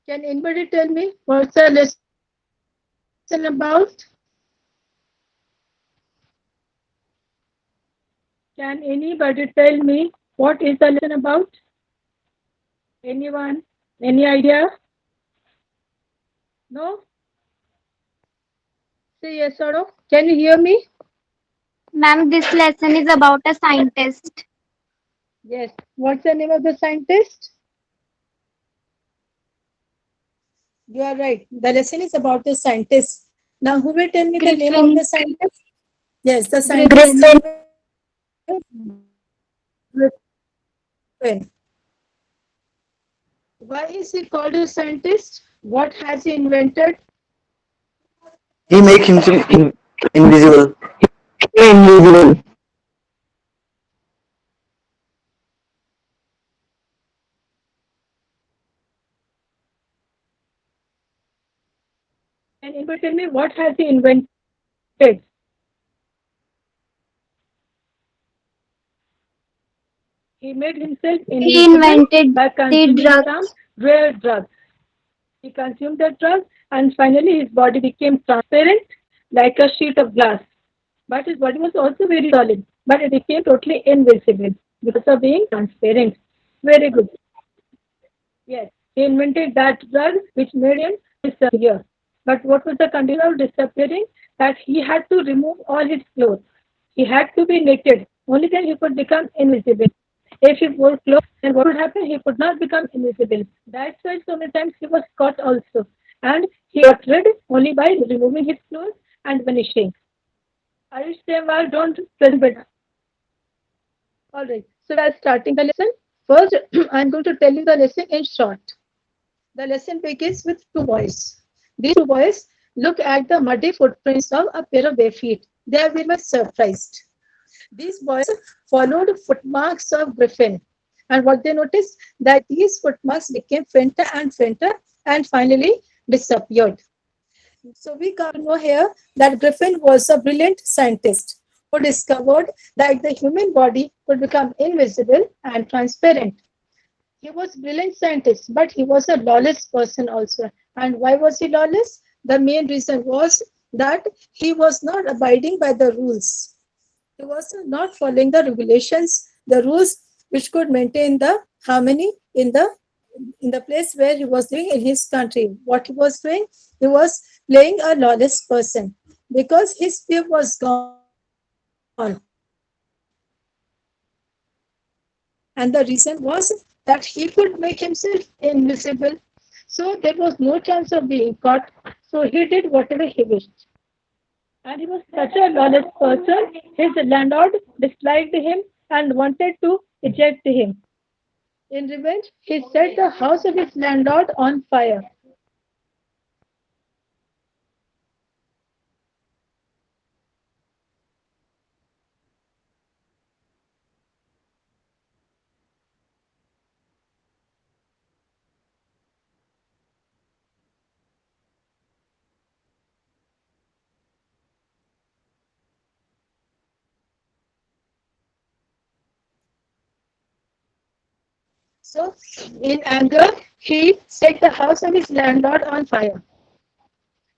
Can anybody tell me what's the lesson about? Can anybody tell me what is the lesson about? Anyone? Any idea? No? Say yes or no. Can you hear me? Ma'am, this lesson is about a scientist. Yes. What's the name of the scientist? You are right. The lesson is about the scientist. Now, who will tell me the name of the Griffin. scientist? Yes, the scientist Griffin. name is Griffin. Why is he called a scientist? What has he invented? He make himself invisible. Invisible. Can anybody tell me what has he invented? He made himself He invisible invented by the consuming some drugs. rare drugs. He consumed the drug and finally his body became transparent like a sheet of glass. But his body was also very solid, but it became totally invisible because of being transparent. Very good. Yes, he invented that drug which made him disappear. But what was the condition of disappearing? That he had to remove all his clothes. He had to be naked. Only then he could become invisible. If he wore clothes, then what would happen? He could not become invisible. That's why so many times he was caught also. And he got rid only by removing his clothes and vanishing. Are you saying, well, don't present better? All right. So we are starting the lesson. First, I'm going to tell you the lesson in short. The lesson begins with two boys. These two boys look at the muddy footprints of a pair of bare feet. They are very much surprised. These boys followed footmarks of Griffin, and what they noticed that these footmarks became fainter and fainter and finally disappeared. So we come to know here that Griffin was a brilliant scientist who discovered that the human body could become invisible and transparent. He was a brilliant scientist, but he was a lawless person also. And why was he lawless? The main reason was that he was not abiding by the rules. He was not following the regulations, the rules which could maintain the harmony in the place where he was living in his country. What he was doing, he was playing a lawless person because his fear was gone. And the reason was that he could make himself invisible. So there was no chance of being caught. So he did whatever he wished. And he was such a lawless person, his landlord disliked him and wanted to eject him. In revenge, he set the house of his landlord on fire. So, in anger, he set the house of his landlord on fire.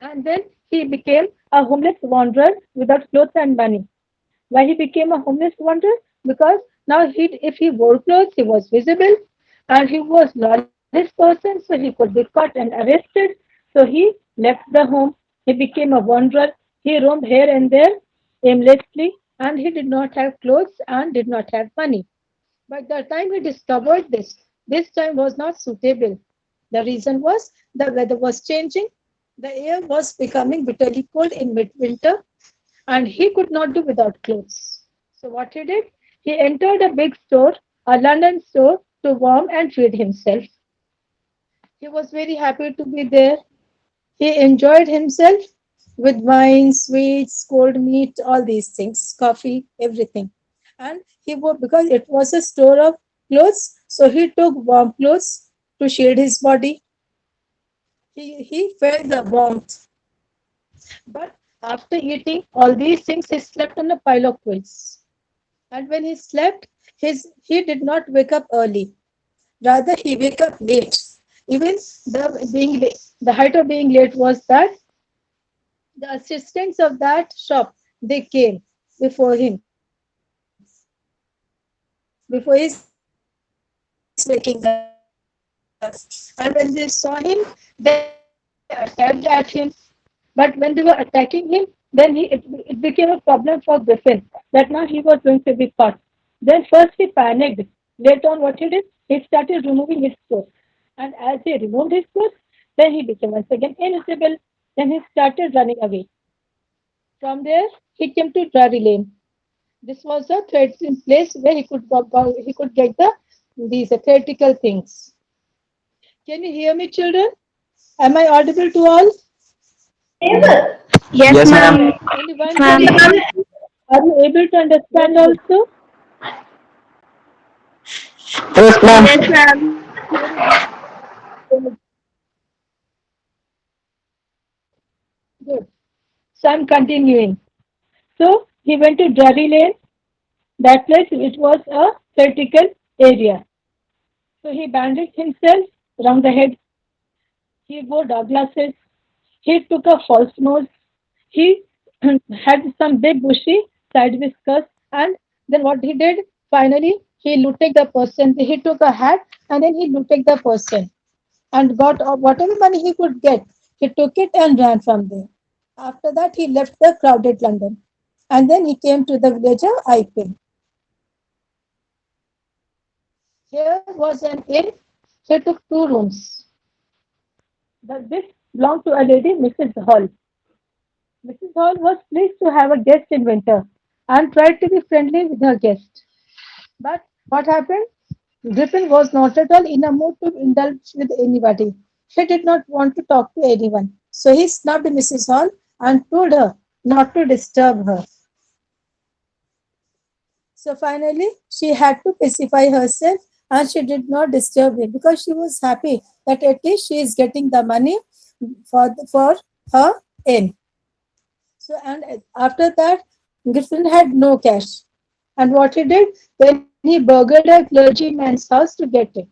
And then he became a homeless wanderer without clothes and money. Why he became a homeless wanderer? Because now if he wore clothes, he was visible, and he was lawless person, so he could be caught and arrested. So he left the home. He became a wanderer. He roamed here and there aimlessly, and he did not have clothes and did not have money. But the time he discovered this time was not suitable. The reason was the weather was changing. The air was becoming bitterly cold in midwinter, and he could not do without clothes. So what he did? He entered a big store, a London store, to warm and feed himself. He was very happy to be there. He enjoyed himself with wine, sweets, cold meat, all these things, coffee, everything. And he was because it was a store of clothes, so he took warm clothes to shade his body. He felt the warmth. But after eating all these things, he slept on a pile of quilts. And when he slept, he did not wake up early. Rather, he wake up late. Even the height of being late was that the assistants of that shop, they came before him, before his waking up. And when they saw him, they attacked at him. But when they were attacking him, it became a problem for Griffin that now he was going to be caught. Then first he panicked. Later on, what he did, he started removing his clothes. And as he removed his clothes, then he became once again invisible. Then he started running away. From there, he came to Drury Lane. This was a threatening place where he could get these theoretical things. Can you hear me, children? Am I audible to all? Yes, Yes, ma'am. ma'am. Anyone Ma'am. can are you able to understand also? Yes, ma'am. Yes, ma'am. Very good. Good. So I'm continuing. So he went to Drury Lane, that place which was a critical area. So he bandaged himself around the head. He wore dark glasses. He took a false nose. He had some big bushy side whiskers. And then what he did, finally, he looted the person. He took a hat and then he looted the person and got whatever money he could get. He took it and ran from there. After that, he left the crowded London. And then he came to the village of Iping. Here was an inn. He took two rooms. This belonged to a lady, Mrs. Hall. Mrs. Hall was pleased to have a guest in winter and tried to be friendly with her guest. But what happened? Griffin was not at all in a mood to indulge with anybody. He did not want to talk to anyone. So he snubbed Mrs. Hall and told her not to disturb her. So finally, she had to pacify herself and she did not disturb him because she was happy that at least she is getting the money for her inn. So, and after that, Griffin had no cash. And what he did, then he burgled a clergyman's house to get it.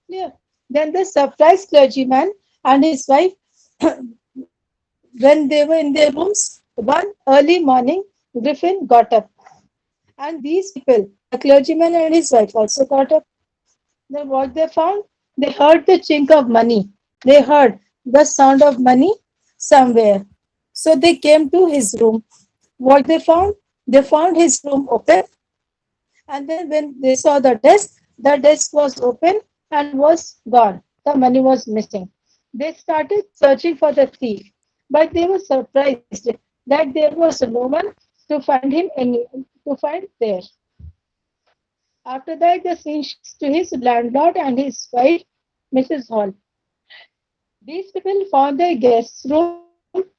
Clear. Then the surprised clergyman and his wife, when they were in their rooms, one early morning, Griffin got up. And these people, the clergyman and his wife, also got up. Then what they found? They heard the chink of money. They heard the sound of money somewhere. So they came to his room. What they found? They found his room open. And then when they saw the desk was open and was gone. The money was missing. They started searching for the thief, but they were surprised that there was no one to find him to find there. After that, the scene shifts to his landlord and his wife, Mrs. Hall. These people found their guest's room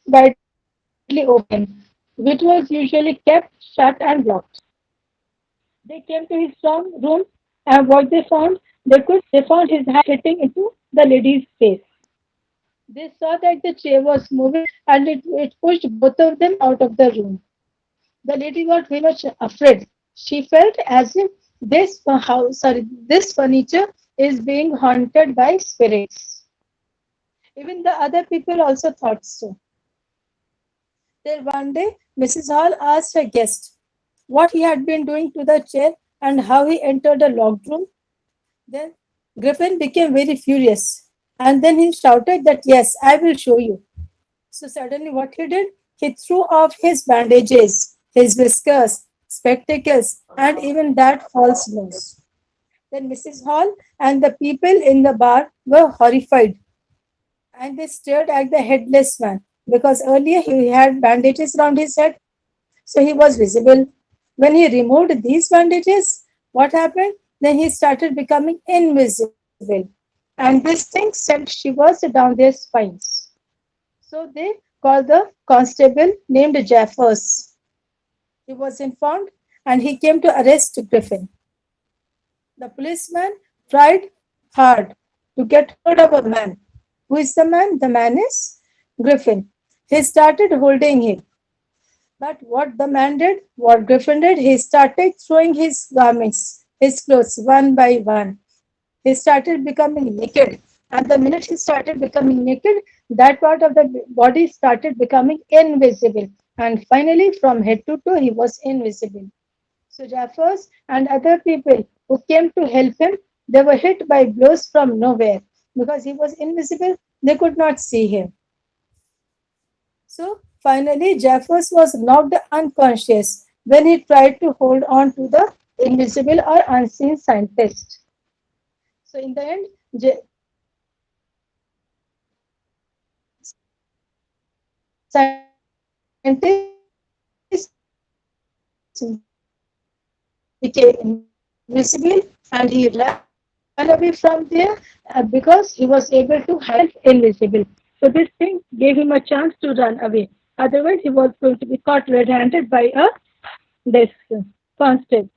widely open, which was usually kept shut and locked. They came to his room and what they found, they found his hand hitting into the lady's face. They saw that the chair was moving and it pushed both of them out of the room. The lady got very much afraid. She felt as if this furniture is being haunted by spirits. Even the other people also thought so. Then one day, Mrs. Hall asked her guest what he had been doing to the chair and how he entered a locked room. Then Griffin became very furious and then he shouted that, yes, I will show you. So suddenly, what he did, he threw off his bandages, his whiskers, spectacles, and even that false nose. Then Mrs. Hall and the people in the bar were horrified and they stared at the headless man because earlier he had bandages around his head, so he was visible. When he removed these bandages, what happened? Then he started becoming invisible. And this thing sent shivers down their spines. So they called the constable named Jaffers. He was informed and he came to arrest Griffin. The policeman tried hard to get hold of a man. Who is the man? The man is Griffin. He started holding him. But what the man did, what Griffin did, he started throwing his garments, his clothes one by one. He started becoming naked And the minute he started becoming naked, that part of the body started becoming invisible. And finally, from head to toe, he was invisible. So Jaffers and other people who came to help him, they were hit by blows from nowhere because he was invisible. They could not see him. So finally, Jaffers was knocked unconscious when he tried to hold on to the invisible or unseen scientist. So in the end, scientist became invisible and he ran away from there because he was able to hide invisible. So this thing gave him a chance to run away. Otherwise, he was going to be caught red-handed by a this constable.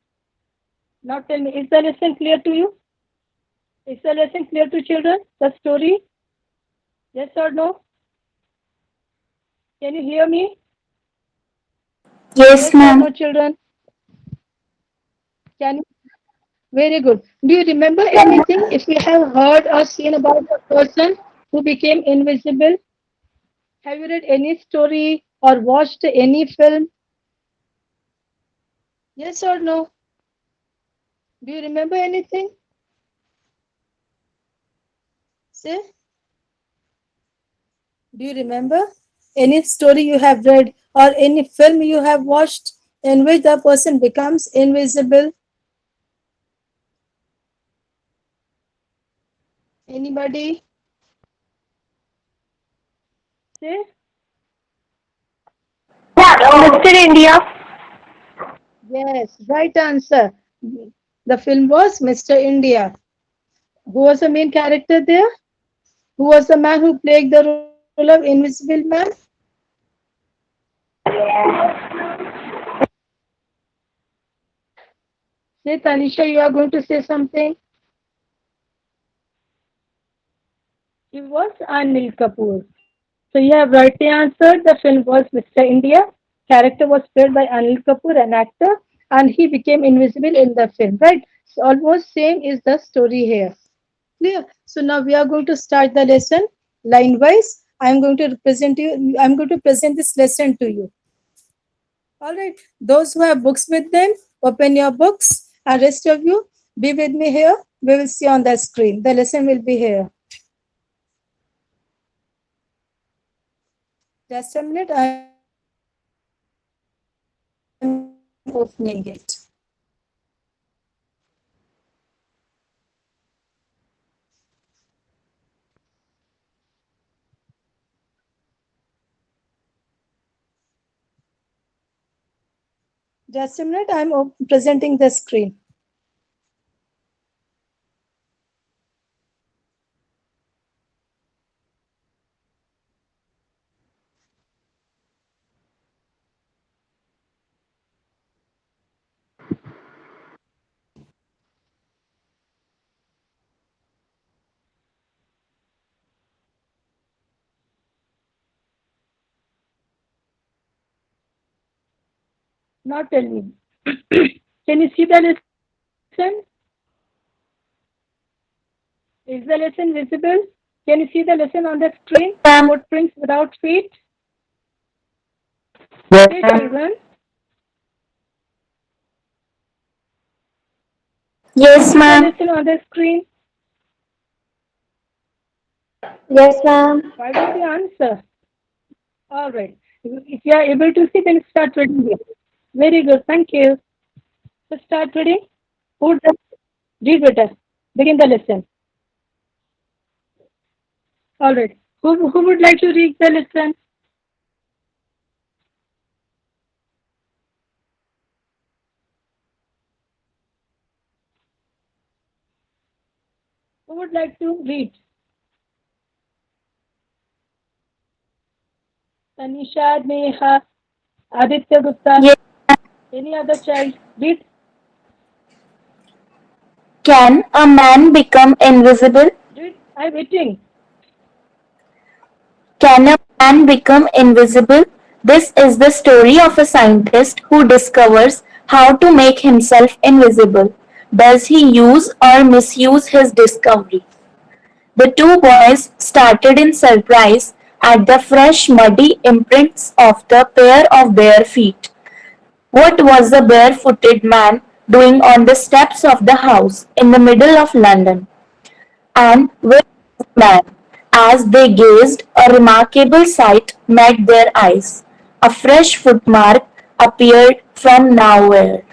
Now tell me, is the lesson clear to you? Is the lesson clear to children? The story? Yes or no? Can you hear me? Yes, Yes or no, ma'am. children? Can you? Very good. Do you remember anything if you have heard or seen about a person who became invisible? Have you read any story or watched any film? Yes or no? Do you remember anything? Say, do you remember any story you have read or any film you have watched in which the person becomes invisible? Anybody? Say, Mr. India. yes, right answer. The film was Mr. India. Who was the main character there? Who was the man who played the role of Invisible Man? Say, Tanisha, you are going to say something. He was Anil Kapoor. So you have rightly answered. The film was Mr. India. Character was played by Anil Kapoor, an actor, and he became invisible in the film. Right? So almost same is the story here. Clear? So now we are going to start the lesson line wise. I am going to represent you. I am going to present this lesson to you. All right. Those who have books with them, open your books, and rest of you be with me here. We will see on the screen. The lesson will be here. Just a minute. I am opening it. Just a minute. I am presenting the screen. Now tell me. Can you see the lesson? Is the lesson visible? Can you see the lesson on the screen? Ma'am. Footprints without feet. Yes, Hey, ma'am. children. Can you Yes, see the ma'am. lesson on the screen? Yes, ma'am. Why don't you answer? All right. If you are able to see, then start reading it. Very good. Thank you. So start reading. Who does read better? Begin the lesson. All right. Who would like to read the lesson? Who would like to read? Tanisha, Neha, Aditya Gupta, Yes. any other child? Read. Can a man become invisible? Read. I'm waiting. Can a man become invisible? This is the story of a scientist who discovers how to make himself invisible. Does he use or misuse his discovery? The two boys started in surprise at the fresh muddy imprints of the pair of bare feet. What was the barefooted man doing on the steps of the house in the middle of London? And where was the man? As they gazed, a remarkable sight met their eyes. A fresh footmark appeared from nowhere.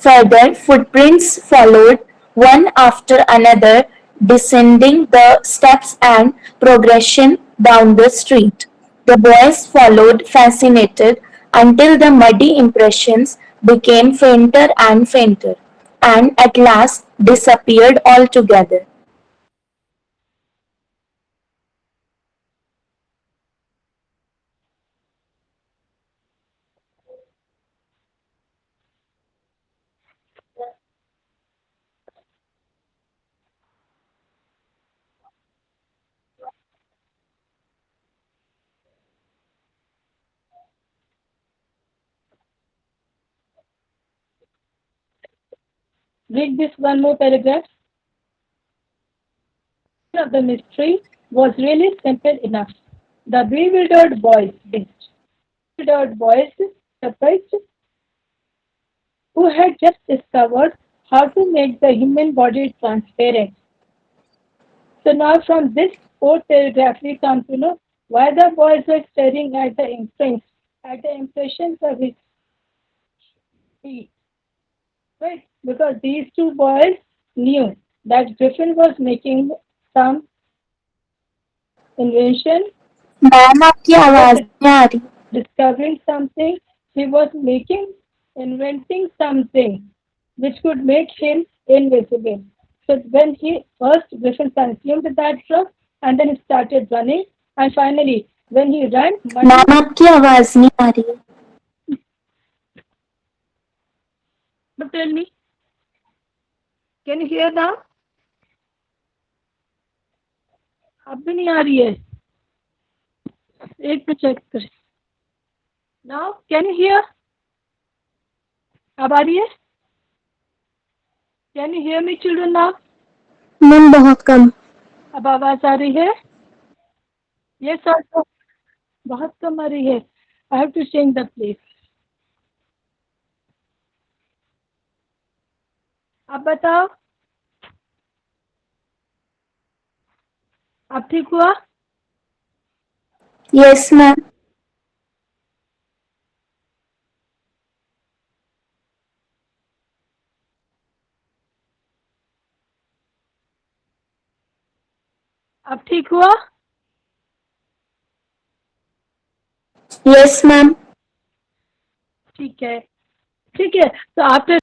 Further footprints followed, one after another, descending the steps and progression down the street. The boys followed, fascinated, until the muddy impressions became fainter and fainter, and at last disappeared altogether. Read this one more paragraph. Of the mystery was really simple enough. The bewildered boys surprised who had just discovered how to make the human body transparent. So now from this fourth paragraph we come to know why the boys were staring at the impressions of his feet. Right? Because these two boys knew that Griffin was making some invention. Ma'am आपकी He was आवाज नहीं आ रही. discovering something. He was inventing something which could make him invisible. So when he first Griffin consumed that drug and then he started running and finally when he ran, ma'am आपकी आवाज नहीं आ रही है. tell me, can you hear now? अब भी नहीं आ रही है. एक तो चेक कर. Now can you hear? अब आ रही है? Can you hear me children now? Ma'am बहुत कम. अब आवाज आ रही है? Yes or no? बहुत कम आ रही है. I have to change the place. अब बताओ. अब ठीक हुआ? Yes ma'am. अब ठीक हुआ? Yes ma'am. ठीक है. ठीक है. तो after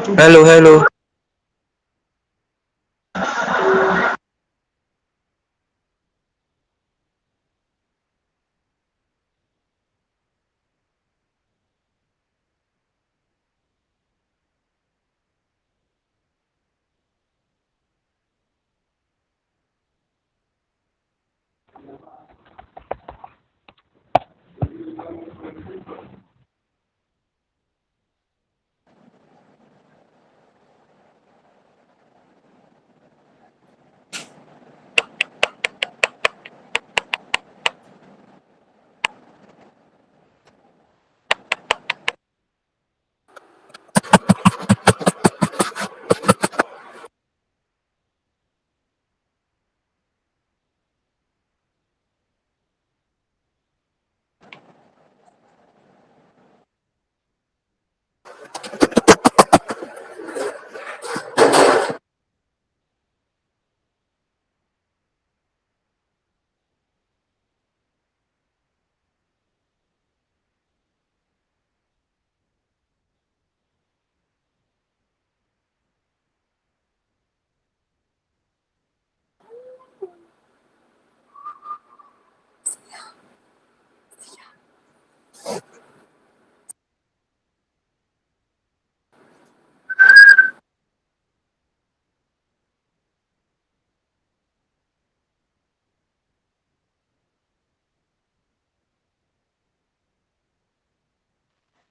Hello, hello.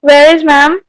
Where is ma'am?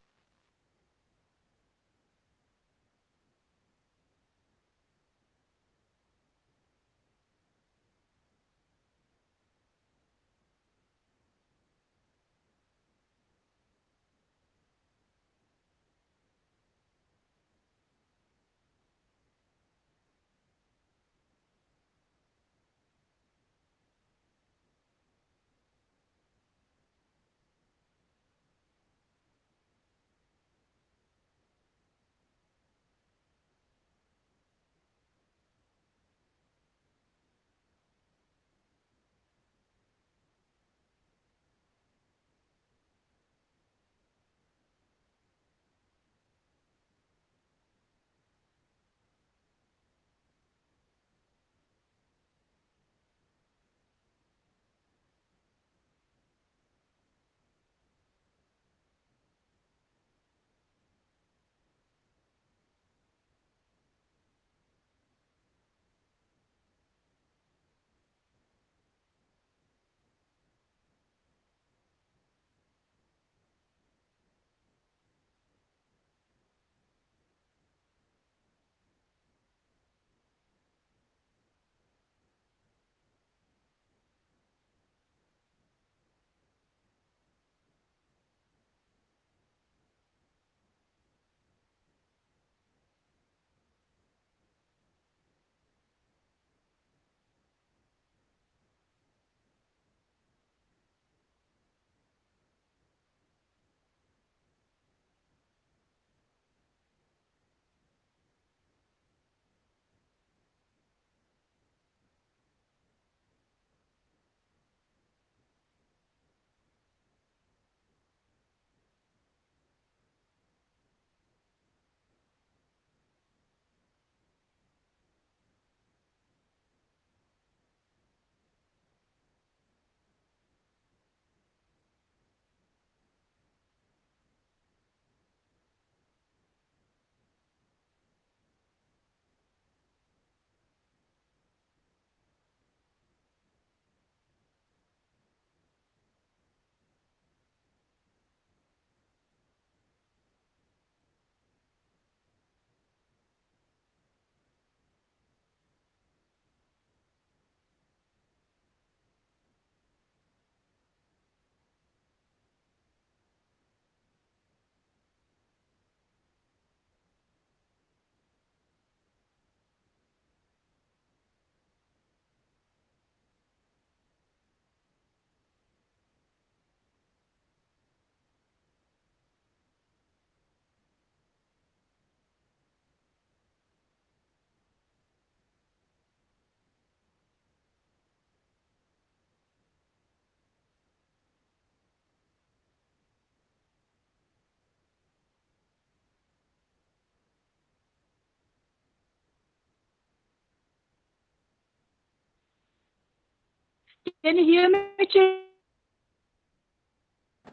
Can you hear me, children?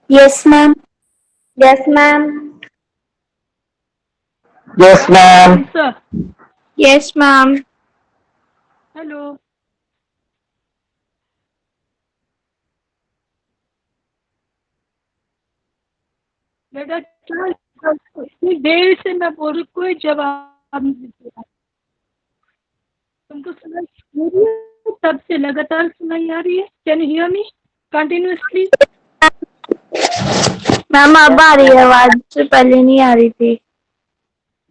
Yes, ma'am. Yes, ma'am. Yes, What's the ma'am. answer? Yes, ma'am. Hello. बेटा क्या इतनी देर से मैं बोल रही हूँ, कोई जवाब नहीं दे रहा। तुमको सुनाई दे रही है? तब से लगातार सुनाई आ रही है। Can you hear me continuously? Ma'am अब आ रही है आवाज, से पहले नहीं आ रही थी।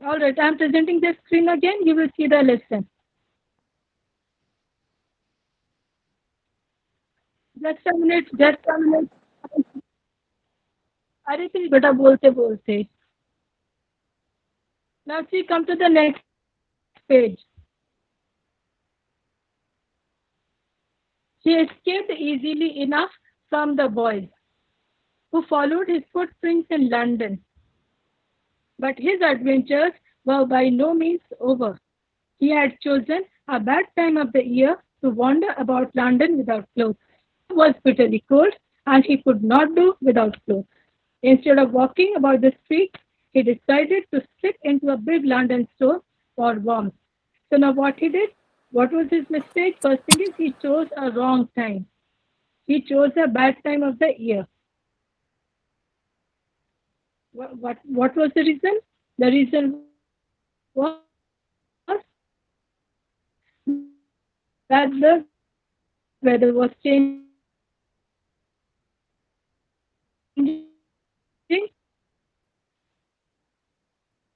All right, I'm presenting the screen again. You will see the lesson. Just a minute, just a minute. अरे फिर बेटा बोलते बोलते. Now see, come to the next page. He escaped easily enough from the boys who followed his footprints in London. But his adventures were by no means over. He had chosen a bad time of the year to wander about London without clothes. It was bitterly cold, and he could not do without clothes. Instead of walking about the streets, he decided to slip into a big London store for warmth. So now what he did? What was his mistake? First thing is he chose a wrong time. He chose a bad time of the year. What was the reason? The reason was that the weather was changing.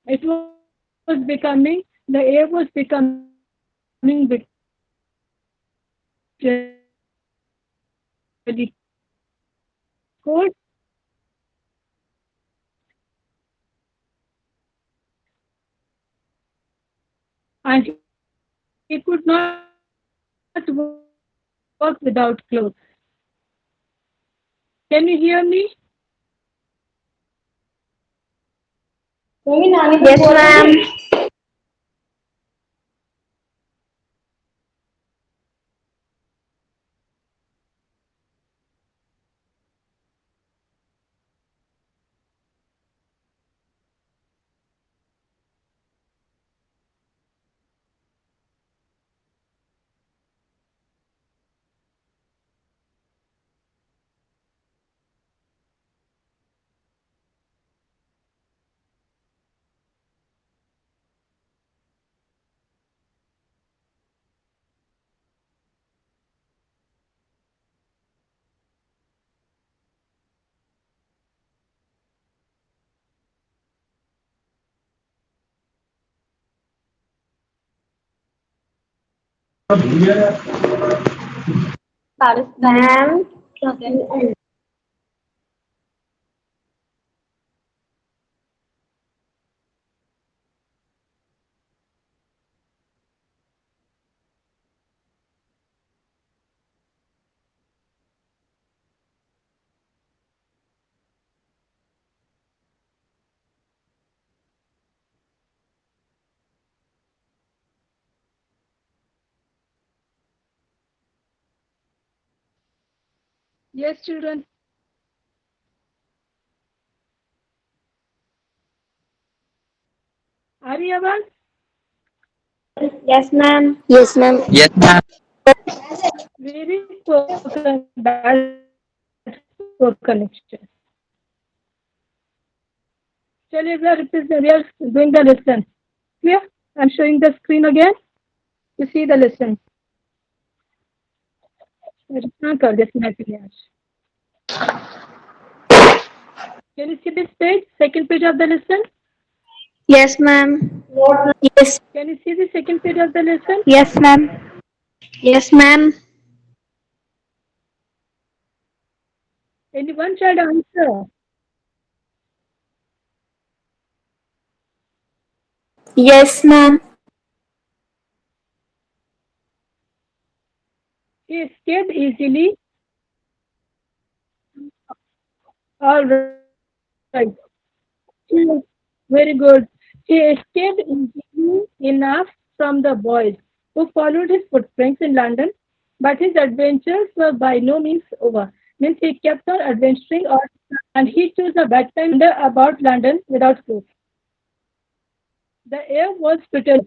It was becoming, the air was becoming really cold, and he could not work without clothes. Can you hear me? Yes, ma'am. Ma'am. Yes, children. आ रही आवाज? Yes, ma'am. Yes, ma'am. Yes, ma'am. Very poor bad poor connection. Chaliye, we are doing the lesson. Clear? I'm showing the screen again. You see the lesson. इतना कर दे सुना के लिए आज. Can you see this page? Second page of the lesson. Yes, ma'am. Yes. Can you see the second page of the lesson? Yes, ma'am. Yes, ma'am. Any one child answer. Yes, ma'am. He escaped easily. All right. Very good. He escaped easily enough from the boys who followed his footprints in London, But his adventures were by no means over. Means he kept on adventuring, or and he chose a bad time to wander about London without clothes. The air was bitter.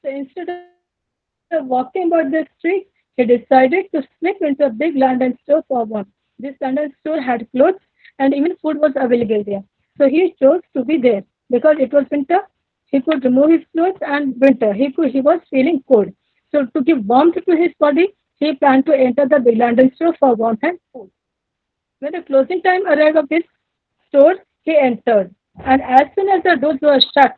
So instead of walking about the street, he decided to slip into a big London store for warmth. This London store had clothes and even food was available there. So he chose to be there because it was winter. He could remove his clothes and winter. He was feeling cold. So to give warmth to his body, he planned to enter the big London store for warmth and food. When the closing time arrived of this store, he entered. And as soon as the doors were shut,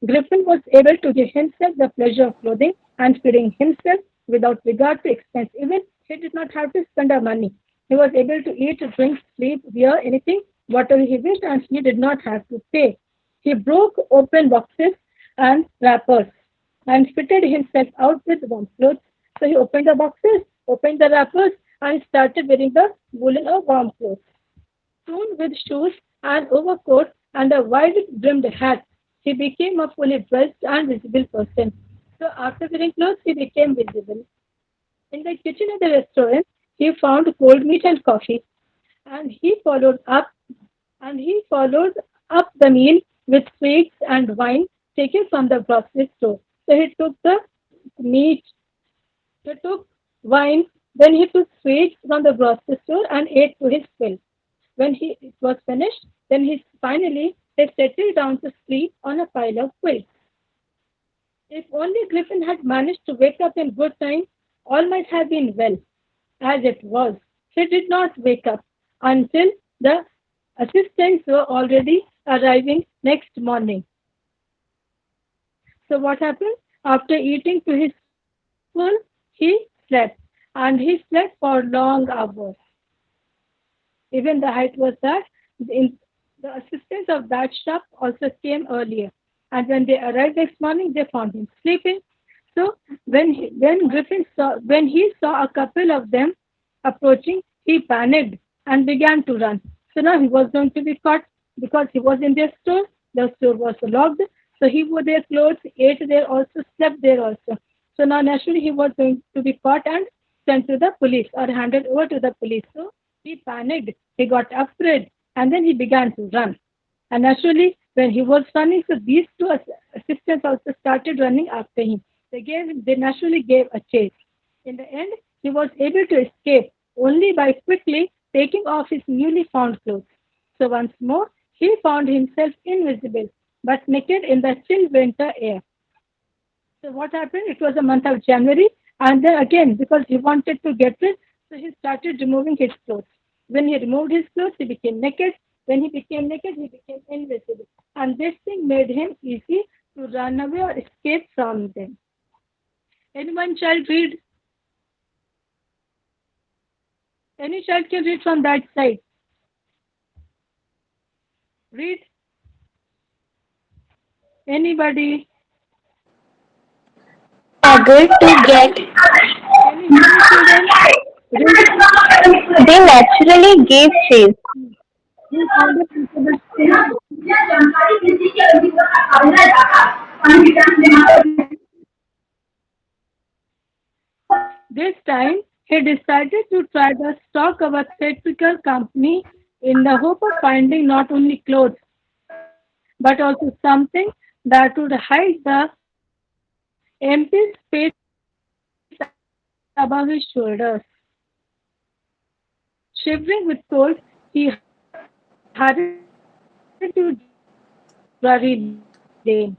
Griffin was able to give himself the pleasure of clothing and feeding himself without regard to expense. Even he did not have to spend a money. He was able to eat, drink, sleep, wear anything, whatever he wished, and he did not have to pay. He broke open boxes and wrappers and fitted himself out with warm clothes. So he opened the boxes, opened the wrappers, and started wearing the woolen or warm clothes. Soon, with shoes and overcoat and a wide brimmed hat, he became a fully dressed and visible person. So, after wearing clothes, he became visible. In the kitchen of the restaurant, he found cold meat and coffee, and he followed up the meal with sweets and wine taken from the grocery store. So he took the meat, he took wine, then he took sweets from the grocery store and ate to his fill. When it was finished, then he settled down to sleep on a pile of quilts. If only Griffin had managed to wake up in good time, all might have been well. As it was, he did not wake up until the assistants were already arriving next morning. So what happened? After eating to his full, he slept, and he slept for long hours. Even the height was that the assistants of that shop also came earlier, and when they arrived next morning, they found him sleeping. So when he saw a couple of them approaching, he panicked and began to run. So now he was going to be caught because he was in their store. The store was locked, so he wore their clothes, ate there also, slept there also. So now naturally he was going to be caught and sent to the police or handed over to the police. So he panicked, he got afraid, and then he began to run. And naturally, when he was running, so these two assistants also started running after him. They naturally gave a chase. In the end, he was able to escape only by quickly taking off his newly found clothes. So once more, he found himself invisible, but naked in the chill winter air. So what happened? It was the month of January, and then again, because he wanted to get rid, so he started removing his clothes. When he removed his clothes, he became naked. When he became naked, he became invisible. And this thing made him easy to run away or escape from them. Anyone child read? Any child can read from that side. Read. Anybody? Struggle to get. Any children? Read. They naturally gave chase. He found a suitable place. This time, he decided to try the stock of a theatrical company in the hope of finding not only clothes but also something that would hide the empty space above his shoulders. Shivering with cold, he hurried to Drury Lane,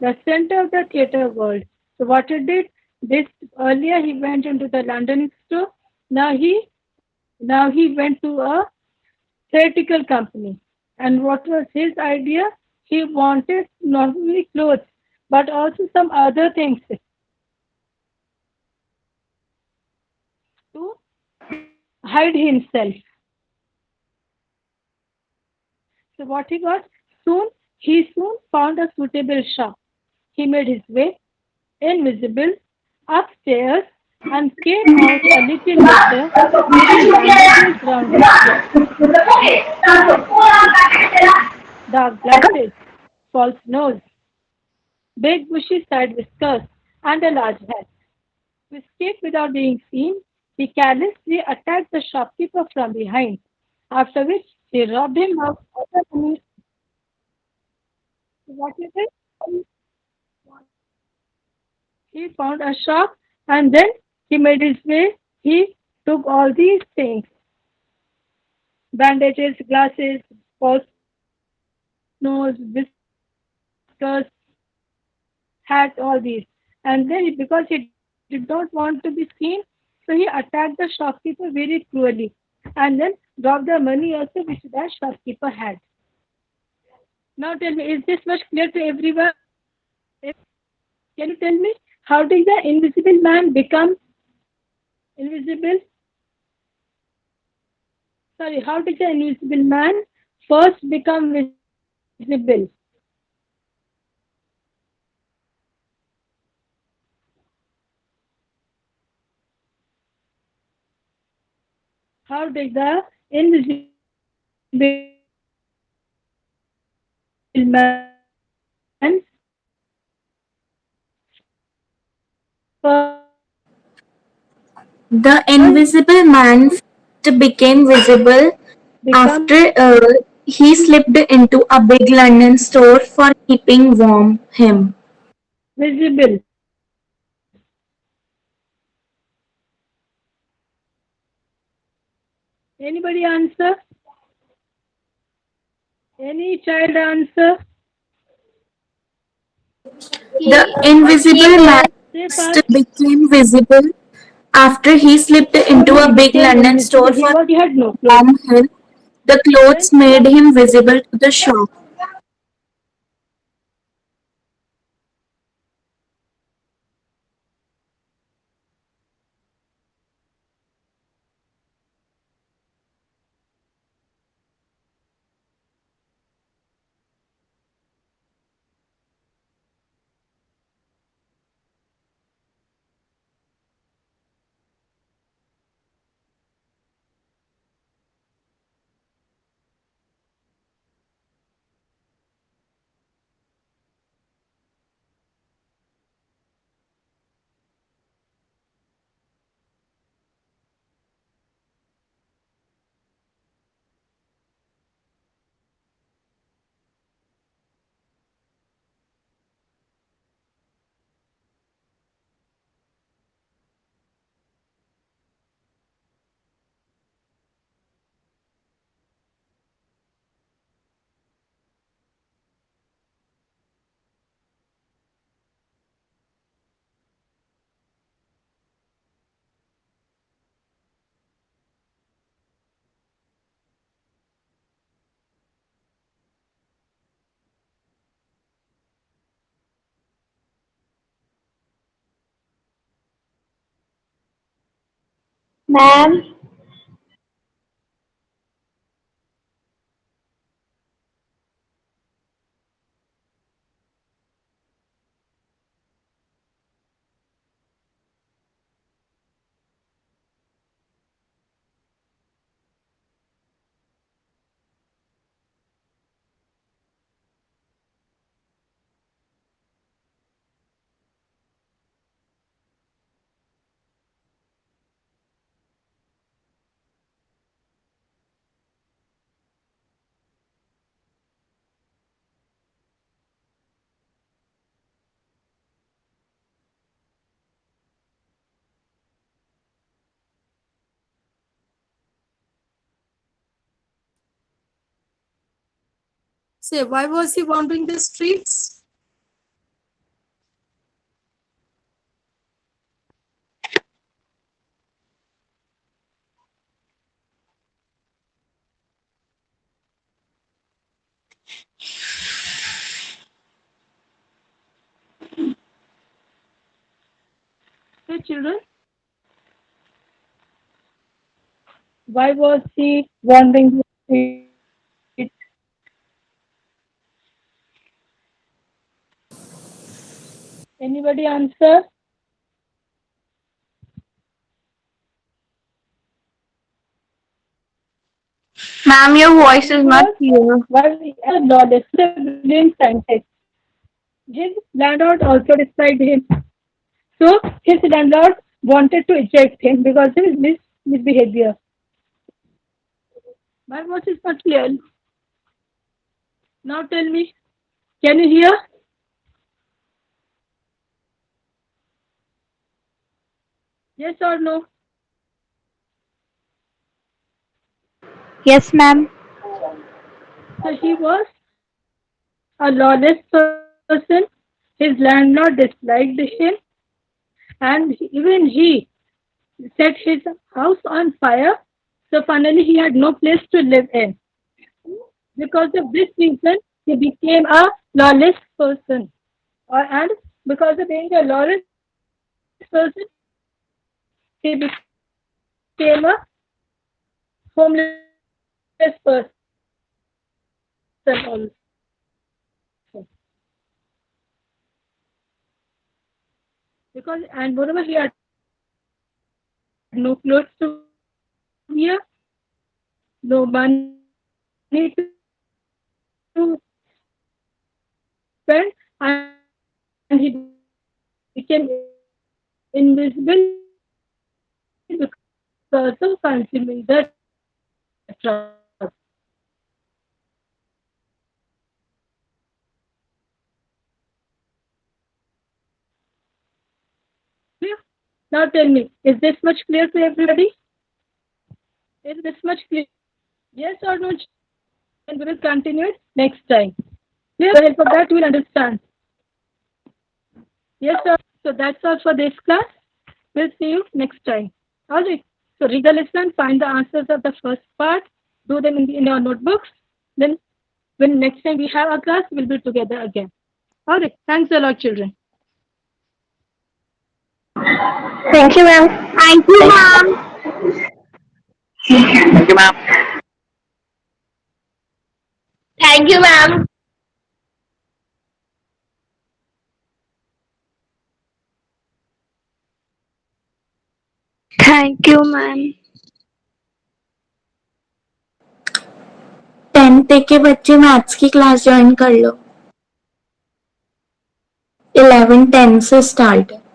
the center of the theater world. So what he did, this earlier he went into the London store. Now he went to a theatrical company. And what was his idea? He wanted not only clothes but also some other things to hide himself. So what he got? He soon found a suitable shop. He made his way invisible upstairs and came out a little later wearing bandages round his face, dark glasses, false nose, big bushy side whiskers, and a large hat. To escape without being seen, he carelessly attacked the shopkeeper from behind, after which he robbed him of other money. What is it? He found a shop and then he made his way. He took all these things: bandages, glasses, false nose, whiskers, hat, all these. And then, because he did not want to be seen, so he attacked the shopkeeper very cruelly and then robbed the money also which that shopkeeper had. Now tell me, is this much clear to everyone? Can you tell me how did the invisible man become invisible? Sorry, how did the invisible man first become visible? How did the invisible man The first invisible man first became visible become after he slipped into a big London store for keeping warm him. visible? Anybody answer? Any child answer? The invisible man Say first fast. became visible after he slipped into First a he big became London invisible. store He for was he had no clothes. warm him. The Then clothes made what? him visible to the shop. Ma'am, Say, why was he wandering the streets? Hey, children, why was he wandering the streets? Anybody answer? ma'am, your voice is not Because clear. while he was lawless, a brilliant scientist, his landlord also despised him. So his landlord wanted to eject him because of his misbehavior. My voice is not clear. Now tell me, can you hear? Yes or no? Yes, ma'am. So he was a lawless person. His landlord disliked him, and even he set his house on fire. So finally, he had no place to live in. Because of this reason, he became a lawless person. And because of being a lawless person, he became a homeless person also. Because and moreover, he had no clothes to wear, no money to spend, and he became invisible because of consuming the drugs. Clear? Now tell me, is this much clear to everybody? Is this much clear? Yes or no, children? Then we will continue it next time. Clear? With the help of that, you will understand. Yes or so that's all for this class. We'll see you next time. All right. So read the lesson, find the answers of the first part, do them in your notebooks. Then when next time we have a class, we'll be together again. All right. Thanks a lot, children. Thank you, ma'am. Thank you, ma'am. Thank you, ma'am. Thank you, ma'am. Thank you, ma'am. 10th के बच्चे maths की class join कर लो 11:10 से start है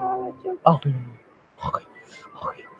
Oh, okay. Okay.